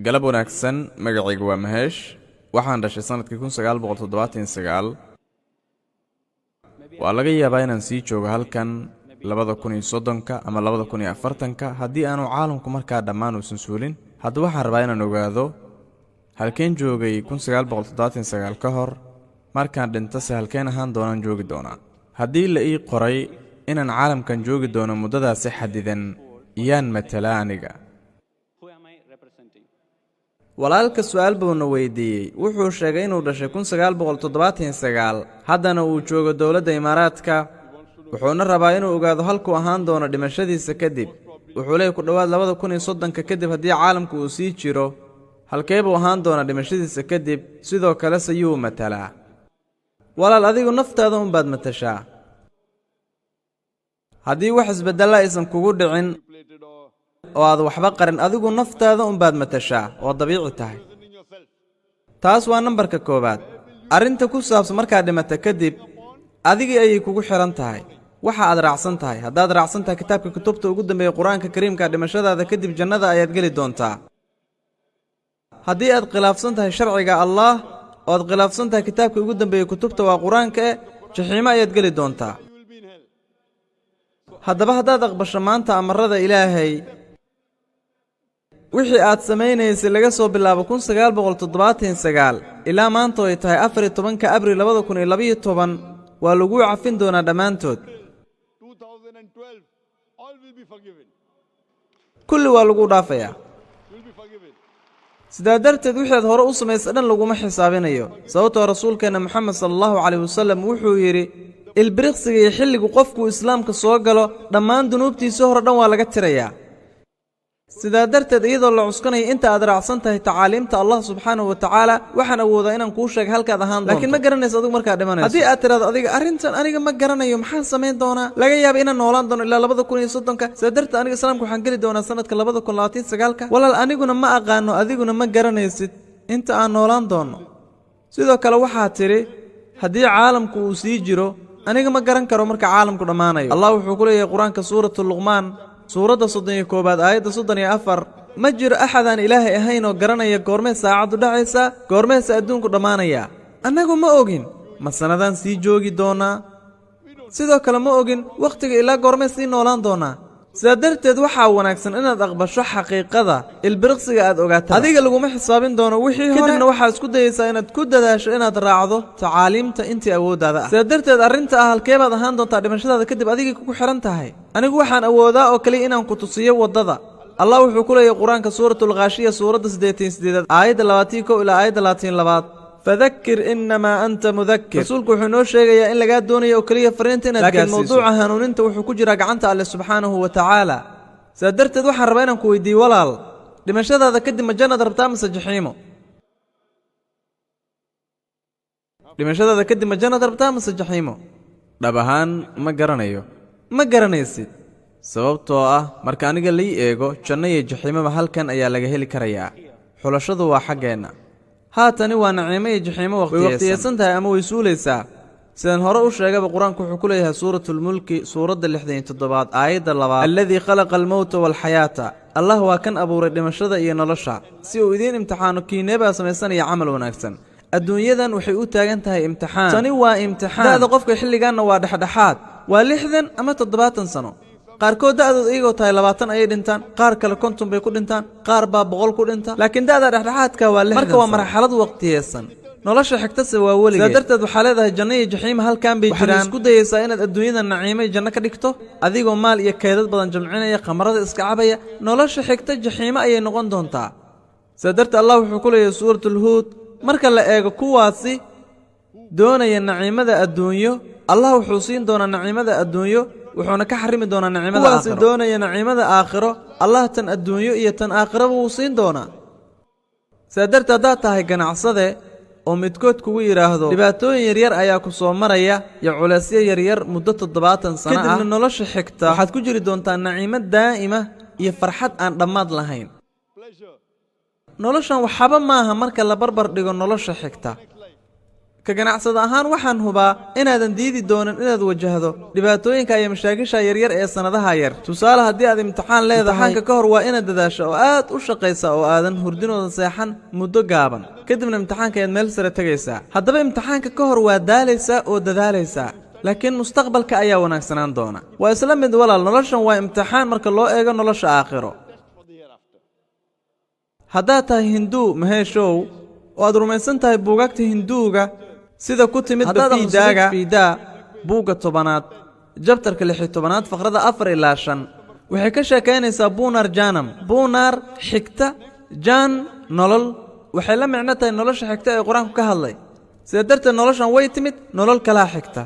galab wanaagsan magacaygu waa Maheesh waxaan dhashay sanadkii 1979 waa laga yaabaa inaan sii joogo halkan 2030ka ama 2040ka haddii aanu caalamku markaa dhammaan uusan suulin hadda waxaan rabaa inaan ogaado halkeen joogay 1979 ka hor markaan dhinto se halkeen ahaan doonaan joogi doonaa haddii la ii qoray inaan caalamkan joogi doono muddadaasi xadidan iyaan matala aniga walaalka su'aal buuna weydiiyey wuxuu sheegay inuu dhashay 1979 haddana uu joogo dowladda Imaaraadka wuxuuna rabaa inuu ogaado halkuu ahaan doono dhimashadiisa kadib wuxuu leeyahay ku dhawaad 2030ka kadib haddii caalamku uu sii jiro halkee buu ahaan doona dhimashadiisa kadib sidoo kale sayuu matalaa walaal adigu naftaada un baad matashaa haddii wax isbedela aysan kugu dhicin oo aad waxba qarin adigu naftaada un baad matashaa oo dabiici tahay taas waa nambarka koobaad arrinta ku saabsan markaad dhimata kadib adigii ayay kugu xiran tahay waxa aad raacsan tahay haddaad raacsan tahay kitaabka kutubta ugu dambeeya qur-aanka kariimka dhimashadaada kadib jannada ayaad geli doontaa haddii aad khilaafsan tahay sharciga Allah oo aad khilaafsan tahay kitaabka ugu dambeeya kutubta waa qur-aanka jaxiimo ayaad geli doontaa haddaba haddaad aqbasho maanta amarada Ilaahay wixii aad samaynaysay laga soo bilaabo 1979 ilaa maanta ay tahay 14 Abriil 2012 waa lagu cafin doonaa dhamaantood kulli waa lagu dhaafayaa sidaa darteed wixii aad hore u samaysay dhan laguma xisaabinayo sababtoo rasuulkeena Muhammad sallallahu alayhi wasallam wuxuu yiri ilbiriqsiga iyo xilligu qofku islaamka soo galo dhammaan dunuubtiisa hore dhan waa laga tirayaa sidaa darteed iyadoo la cuskanayo inta aad raacsan tahay tacaaliimta Allah subhanahu wa ta'ala waxaan awoodaa inaan kuu sheego halkaad ahaan doonto laakiin ma garanayso adigu markaa dhimanayso haddii aad tiraado adiga arrintan aniga ma garanayo maxaan samayn doonaa laga yaabo inaan noolaan doono ilaa 2030ka sidaa darteed aniga islaamka waxaan geli doonaa sanadka 2029ka walaal aniguna ma aqaano adiguna ma garanaysid inta aan noolaan doono sidoo kale waxaa tiri haddii caalamku uu sii jiro aniga ma garan karo marka caalamku dhamaanayo Allah wuxuu ku leeyahay quraanka suuratul luqmaan suurada 31 aayada 34 ma jiro axadaan ilaahay ahayn oo garanaya goormee saacadu dhacaysa goormee adduunku dhamaanaya anagu ma ogin ma sanadan sii joogi doonaa sidoo kale ma ogin waqtiga ilaa goormee sii noolaan doonaa sidaa darteed waxaa wanaagsan inaad aqbasho xaqiiqada ilbiriqsiga aad ogaato adiga laguma xisaabin doono wixii hore kadibna waxaad isku dayaysaa inaad ku dadaasho inaad raacdo tacaaliimta intii awooddaada ah sidaa darteed arrinta halkee baad ahaan doontaa dhimashadaada kadib adigii kugu xiran tahay anigu waxaan awoodaa oo kaliya inaan ku tusiyo waddada Allah wuxuu ku leeyahay quraanka suuratul ghaashiya suurada 88 aayada 21 ilaa aayada 22 فذكر إنما أنت مذكر رسولك وحنو شيغا إن لغا دونيا أو كليا فرينتين لكن موضوع هانونينتا وحو كجرا غعنتا الله سبحانه وتعالى سادرت waxaan rabaa inaan ku weydiiyo walaal dhimashadaada kadib ma jannada rabtaa mise jaxiimo dhimashadaada kadib ma jannada rabtaa mise jaxiimo dhab ahaan ma garanayo ma garanaysid sababtoo ah marka aniga la eego janno iyo jaxiimo halkan ayaa laga heli karayaa xulashadu waa xageena haatani waa naciimo iyo jaxiimo waqtiyeysan tahay ama way suulaysaa sidaan hore u sheegay quraanku wuxuu ku leeyahay suuratul mulki suurada 67 aayada 2 alladhi khalaqa al-mawta wal hayata Allah waa kan abuuray dhimashada iyo nolosha si uu idin imtixaano kiineeba samaysanaya amal wanaagsan adduunyadan waxay u taagan tahay imtixaan tani waa imtixaan da'da qofka xilligaana waa dhexdhexaad waa 60 ama 70 sano qaarkood da'doodu iyagoo tahay 20 ayay dhintaan qaar kale 50 bay ku dhintaan qaar baa 100 ku dhinta laakiin da'da dhexdhexaadka waa 60 marka waa marxalad waqtiyeysan nolosha xigtase waa weligeed sidaa darteed waxaa leedahay janno iyo jaxiimo halkan bay jiraan isku dayaysaa inaad adduunyada naciimo iyo janno ka dhigto adigoo maal iyo kaydad badan jamcinaya khamrada iska cabaya nolosha xigta jaxiimo ayay noqon doontaa sidaa darteed Allah wuxuu ku leeyahay suuratul huud marka la eego kuwaasi doonaya naciimada adduunyo Allah wuxuu siin doonaa naciimada adduunyo wuxuuna ka xarimi doonaa naciimada aakhiro kuwaasi doonaya naciimada aakhiro Allah tan adduunyo iyo tan aakhiro wuu siin doonaa sidaa darteed haddaad tahay ganacsade oo midkood kugu yiraahdo dhibaatooyin yaryar ayaa ku soo maraya iyo culaysyo yaryar muddo 70 sano ah kadibna nolosha xigta waxaad ku jiri doontaa naciimad daa'ima iyo farxad aan dhammaad lahayn noloshan waxba maaha marka la barbar dhigo nolosha xigta ka ganacsada ahaan waxaan hubaa inaadan diidi doonin inaad wajahdo dhibaatooyinka iyo mashaakisha yaryar ee sanadaha yar. tusaale haddii aad imtixaan leedahay, imtixaanka ka hor waa inaad dadaasho oo aad u shaqaysa oo aadan hurdinooda seexan muddo gaaban, kadibna imtixaanka ayaad meel sare tegaysaa. haddaba imtixaanka ka hor waa daalaysaa oo dadaalaysaa, laakiin mustaqbalka ayaa wanaagsanaan doona. waa isla mid walaal, noloshan waa imtixaan marka loo eego nolosha aakhiro. haddaad tahay hinduu maheeshow oo aad rumaysan tahay buugaagta hinduuga sida ku timid fiidaa buugga 10aad jabtarka 16aad faqrada 4 ilaa 5 waxay ka sheekaynaysaa buunar jaanam. buunar xigta, jaan nolol, waxay la micno tahay nolosha xigta ee qur-aanku ka hadlay. sida darteed noloshan way timid, nolol kalaa xigta.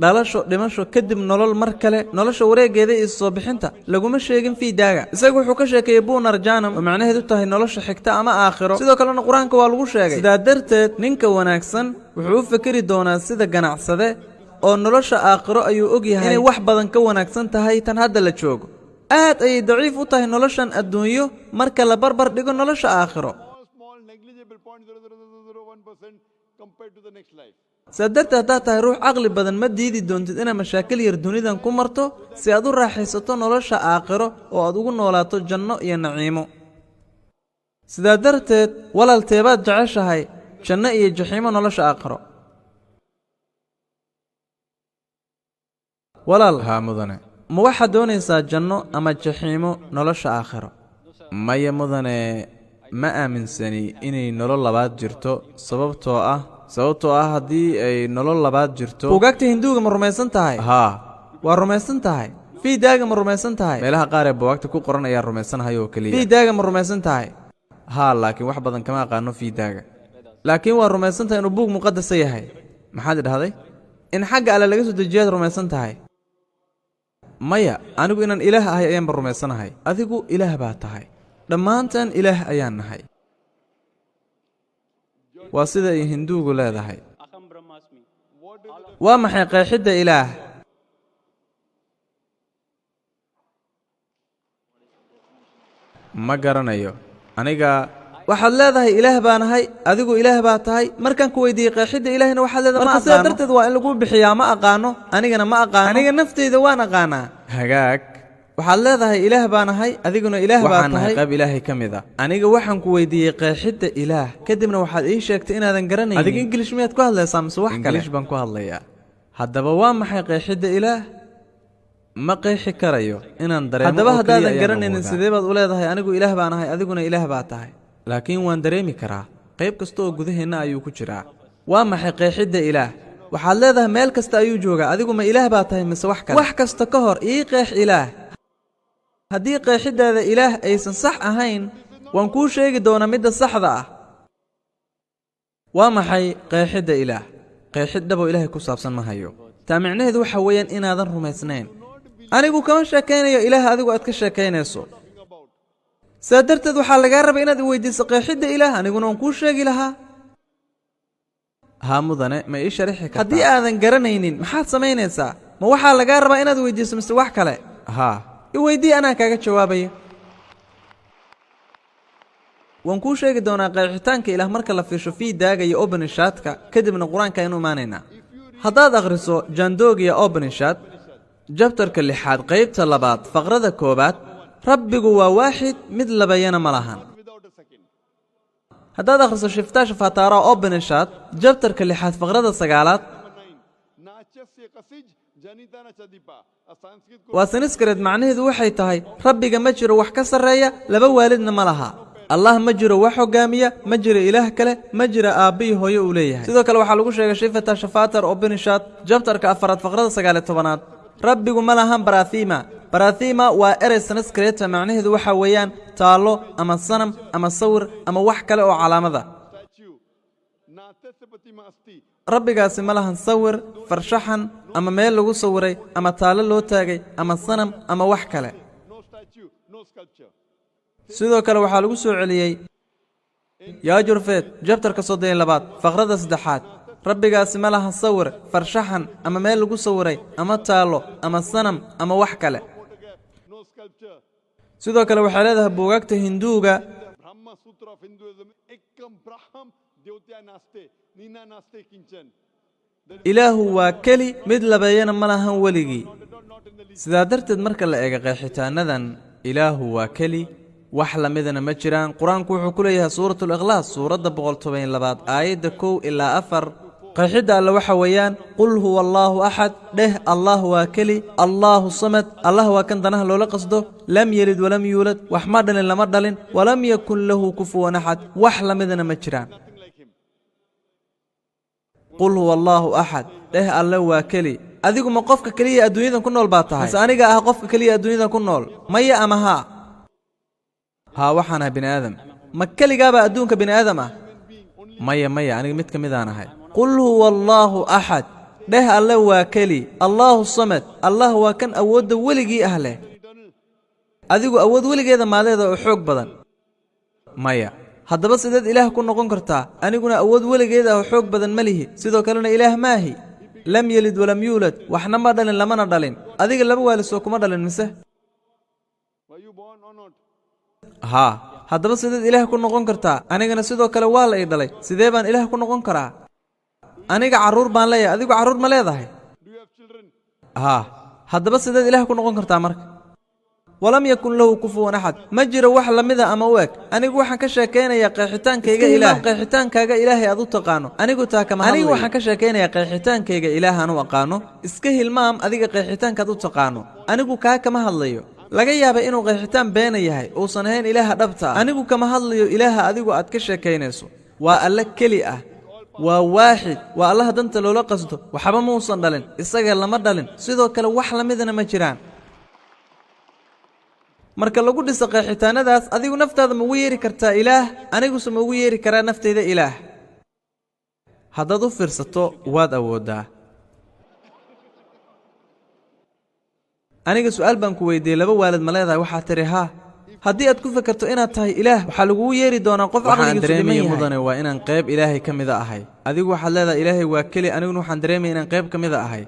dhalasho, dhimasho, kadib nolol mar kale. nolosha wareegeeda iyo soo bixinta laguma sheegin fiidaaga. isagu wuxuu ka sheekeeyey buunar jaanam oo macnaheedu tahay nolosha xigta ama aakhiro. sidoo kalena qur-aanka waa lagu sheegay. sidaa darteed ninka wanaagsan wuxuu u fikiri doonaa sida ganacsade oo nolosha aakhiro ayuu og yahay inay wax badan ka wanaagsan tahay tan hadda la joogo. aad ayay daciif u tahay noloshan adduunyo marka la barbar dhigo nolosha aakhiro. sidaa darteed haddaad tahay ruux caqli badan ma diidi doontid inaad mashaakil yar dunidan ku marto si aad u raaxaysato nolosha aakhiro oo aad ugu noolaato janno iyo naciimo. sidaa darteed walaalteebaad jeceshahay, janno iyo jaxiimo nolosha aakhiro? walaal haa mudane, ma waxaad doonaysaa janno ama jaxiimo nolosha aakhiro? maya mudane, ma aaminsani inay nolol labaad jirto, sababtoo ah haddii ay nolol labaad jirto. buugaagta hinduuga ma rumaysan tahay? haa, waa rumaysan tahay. fiidaaga ma rumaysan tahay? meelaha qaar ee buugaagta ku qoran ayaa rumaysanahay oo keliya. fiidaaga ma rumaysan tahay? haa, laakiin wax badan kama aqaano fiidaaga. laakiin waa rumaysan tahay inuu buug muqadasa yahay. maxaad idhahday? in xagga alle laga soo dejiyaad rumaysan tahay? maya, anigu inaan ilaah ahay ayaanba rumaysanahay. adigu ilaah baa tahay, dhammaantaan ilaah ayaan nahay. waa sida ay hinduugu leedahay. waa maxay qeexidda ilaah? ma garanayo aniga. waxaad leedahay ilaah baa nahay, adigu ilaah baa tahay. markaan ku weydiiyey qeexidda ilaahina waxaad leedahay marka sidaa darteed waa in lagu bixiyaa ma aqaano, anigana ma aqaano. aniga nafteyda waan aqaanaa. hagaag, waxaad leedahay ilaah baa nahay, adiguna ilaah baa tahay. waxaan nahay qayb ilaahay ka mid a. aniga waxaan ku weydiiyey qeexidda ilaah, kadibna waxaad ii sheegtay inaadan garanaynin. adiga ingilish miyaad ku hadlaysaa mise wax kale? ingilish baan ku hadlayaa. haddaba waa maxay qeexidda ilaah? ma qeexi karayo inaan dareemo. haddaba haddaadan garanaynin sidee baad u leedahay anigu ilaah baa nahay, adiguna ilaah baa tahay? laakiin waan dareemi karaa, qayb kasta oo gudaheenna ayuu ku jiraa. waa maxay qeexidda ilaah? waxaad leedahay meel kasta ayuu joogaa, adigu ma ilaah baa tahay mise wax kale? wax kasta ka hor ii qeex ilaah. haddii qeexiddaada ilaah aysan sax ahayn, waan kuu sheegi doonaa midda saxda ah. waa maxay qeexidda ilaah? qeexid dhaboo ilaahay ku saabsan ma hayo. taa micnaheedu waxa weeyaan inaadan rumaysnayn. anigu kama sheekaynayo ilaah adigu aad ka sheekaynayso. sidaa darteed waxaa lagaa rabay inaad i weydiiso qeexidda ilaah, aniguna waan kuu sheegi lahaa. haa mudane, ma ii sharixi kartaa? haddii aadan garanaynin maxaad samaynaysaa? ma waxaa lagaa rabaa inaad weydiiso mise wax kale? haa, i weydii, anaa kaaga jawaabaya. waan kuu sheegi doonaa qeexitaanka ilaah marka la fiirsho fiidaaga iyo obanishaadka, kadibna qur-aanka aynu imaanaynaa. haddaad akhriso jaandoogiya obanishad jabtarka 6aad qaybta 2 faqrada 1, rabbigu waa waaxid, mid labayana ma lahan. haddaad akhriso shiftaa shafaataara obanishad jabtarka 6aad faqrada 9aad, waa sanskrit, macnaheedu waxay tahay rabbiga ma jiro wax ka sarreeya, laba waalidna ma laha. allah ma jiro wax hogaamiya, ma jiro ilaah kale, ma jiro aabba iyo hooyo uu leeyahay. sidoo kale waxaa lagu sheegay shifata shafaatar obanishad jabtarka 4 faqrada 19aad, rabbigu ma lahan barathima. barathima waa erey sanskrit, macnaheedu waxa weeyaan taallo ama sanam ama sawir ama wax kale oo calaamada. rabbigaasi ma lahan sawir, farshaxan ama meel lagu sawiray ama taallo loo taagay ama sanam ama wax kale. sidoo kale waxaa lagu soo celiyey yaajurfeed jabtarka 32 faqrada 3aad, rabbigaasi ma lahan sawir, farshaxan ama meel lagu sawiray ama taallo ama sanam ama wax kale. sidoo kale waxay leedahay buugaagta hinduuga ilaahu waa keli mid labeeyana ma lahan weligii sidaa darteed marka la eego qeexitaanadan ilaahu waa keli wax lamidana ma jiraan qur-aanku wuxuu ku leeyahay suuratul ikhlaas suuradda 112 aayadda 1 ilaa 4 qeexidda alle waxa weeyaan qul huwa allaahu axad dheh allah waa keli allaahu samad allah waa kan danaha loola qasdo lam yelid walam yuulad wax ma dhalin lama dhalin walam yakun lahu kufuwan axad wax lamidana ma jiraan qul huwa allaahu axad dheh alle waa keli adigu ma qofka keliya adduunyadan ku nool baa tahay mise aniga ah qofka keliya adduunyadan ku nool maya ama haa waxaan ahay bini aadam ma keligaabaa adduunka bini aadam ah maya aniga mid ka midaan ahay qul huwa allaahu axad dheh alle waa keli allaahu samad allah waa kan awoodda weligii ah leh adigu awood weligeeda maaleeda oo xoog badan maya haddaba sideed ilaah ku noqon kartaa aniguna awood weligeeda oo xoog badan ma lihi sidoo kalena ilaah maahi lam yelid walam yuulad waxna ma dhalin lamana dhalin adiga laba waalisoo kuma dhalin mise haa haddaba sideed ilaah ku noqon kartaa anigana sidoo kale waa la ii dhalay sidee baan ilaah ku noqon karaa aniga carruur baan leeyahay adigu carruur ma leedahay haa haddaba sideed ilaah ku noqon kartaa marka walam yakun lahu kufuwan axad ma jiro wax lamida ama u eg anigu waxaan ka sheekaynayaa qeexitaankayga ilaah qeexitaankaaga ilaahay aad u taqaano anigu waxaan ka sheekaynayaa qeexitaankayga ilaah aan u aqaano iska hilmaam adiga qeexitaankaad u taqaano anigu kaa kama hadlayo laga yaabay inuu qeexitaan beena yahay uusan ahayn ilaaha dhabta ah anigu kama hadlayo ilaaha adigu aad ka sheekaynayso waa alle keli ah waa waaxid waa allaha danta loola qasdo waxba muusan dhalin isaga lama dhalin sidoo kale wax lamidana ma jiraan marka lagu dhiso qeexitaanadaas adigu naftaada ma ugu yeeri kartaa ilaah aniguse ma ugu yeeri karaa naftayda ilaah haddaad u fiirsato waad awooddaa aniga su'aal baan ku weydiiyey laba waalid ma leedahay waxaa tiri haa haddii aad ku fakarto inaad tahay ilaah waxaa lagugu yeeri doonaa qof caqligiisu dhiman yahay mudane waa inaan qayb ilaahay ka mida ahay adigu waxaad leedahay ilaahay waa keli aniguna waxaan dareemaya inaan qayb ka mida ahay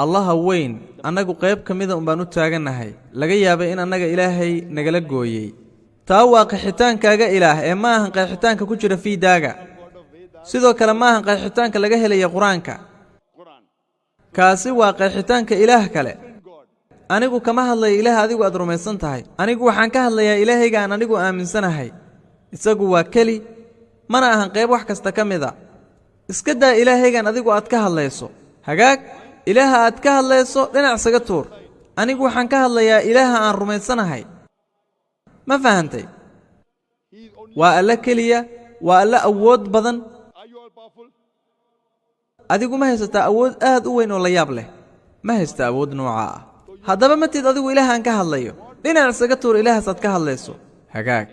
allaha weyn annagu qayb ka mida unbaan u taagannahay laga yaabay in annaga ilaahay nagala gooyey taa waa qeexitaankaaga ilaah ee ma ahan qeexitaanka ku jira fiidaaga sidoo kale ma ahan qeexitaanka laga helaya qur-aanka kaasi waa qeexitaanka ilaah kale anigu kama hadlayo ilaah adigu aad rumaysan tahay anigu waxaan ka hadlayaa ilaahayga aan anigu aaminsanahay isagu waa keli mana ahan qayb wax kasta ka mida iska daa ilaahaygan adigu aad ka hadlayso hagaag ilaaha aad ka hadlayso dhinac isaga tuur anigu waxaan ka hadlayaa ilaaha aan rumaysanahay ma fahantay waa alla keliya waa alla awood badan adigu ma haysataa awood aad u weyn oo la yaab leh ma haysta awood noocaa ah haddaba matid adigu ilaah aan ka hadlayo dhinac isaga tuur ilaahaasaad ka hadlayso hagaag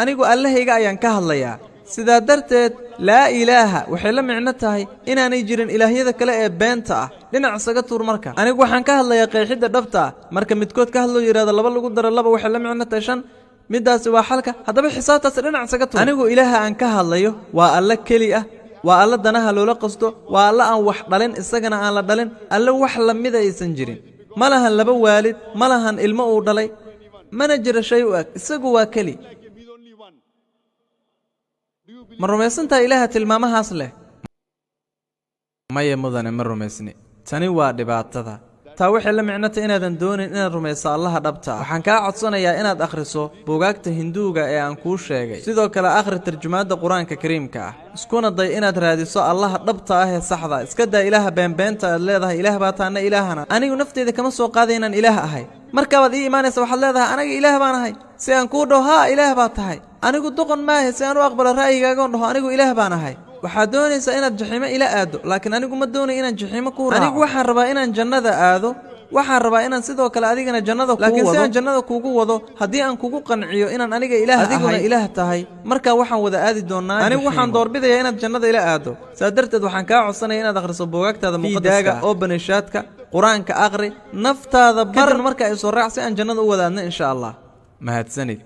anigu allahayga ayaan ka hadlayaa sidaa darteed laa ilaaha waxay la micno tahay inaanay jirin ilaahyada kale ee beenta ah dhinac isaga tuur marka anigu waxaan ka hadlayaa qeexidda dhabta ah marka midkood ka hadloo yidhahdo laba lagu daro laba waxay la micno tahay 5 middaasi waa xalka haddaba xisaabtaasi dhinac isaga tuur anigu ilaaha aan ka hadlayo waa alla keli ah waa alla danaha loola qasto waa alla aan wax dhalin isagana aan la dhalin alla wax lamida aysan jirin ma lahan laba waalid ma lahan ilmo uu dhalay mana jiro shay u eg isagu waa keli ma rumaysantahay ilaaha tilmaamahaas leh maya mudane ma rumaysni tani waa dhibaatada taa waxay la micnata inaadan doonin inaad rumayso allaha dhabta ah waxaan kaa codsanayaa inaad akhriso buugaagta hinduuga ee aan kuu sheegay sidoo kale akhri tarjumaadda qur-aanka kariimka ah iskuna day inaad raadiso allaha dhabta ah ee saxda iska daa ilaaha beenbeenta aad leedahay ilaah baa taana ilaahana anigu nafteyda kama soo qaaday inaan ilaah ahay markaabaad ii imaanaysa waxaad leedahay anaga ilaah baan ahay si aan kuu dhaho haa ilaah baa tahay anigu doqon maahe si aan u aqbalo ra'yigaagoon dhaho anigu ilaah baan ahay waxaad doonaysaa inaad jaxiimo ila aado laakiin anigu ma doonayo inaan jaxiimo kuu raaco anigu waxaan rabaa inaan jannada aado waxaan rabaa inaan sidoo kale adigana jannada kugu wado laakiin si aan jannada kugu wado haddii aan kugu qanciyo inaan aniga ilaah ahay adiguna ilaah tahay markaa waxaan wada aadi doonaa anigu waxaan doorbidayaa inaad jannada ila aado saa darteed waxaan kaa codsanaya inaad akhriso buugaagtaada muqaddaska oo banishaadka qur-aanka aqri naftaada baran marka ay soo raac si aan jannada u wadaadno insha allah mahadsanid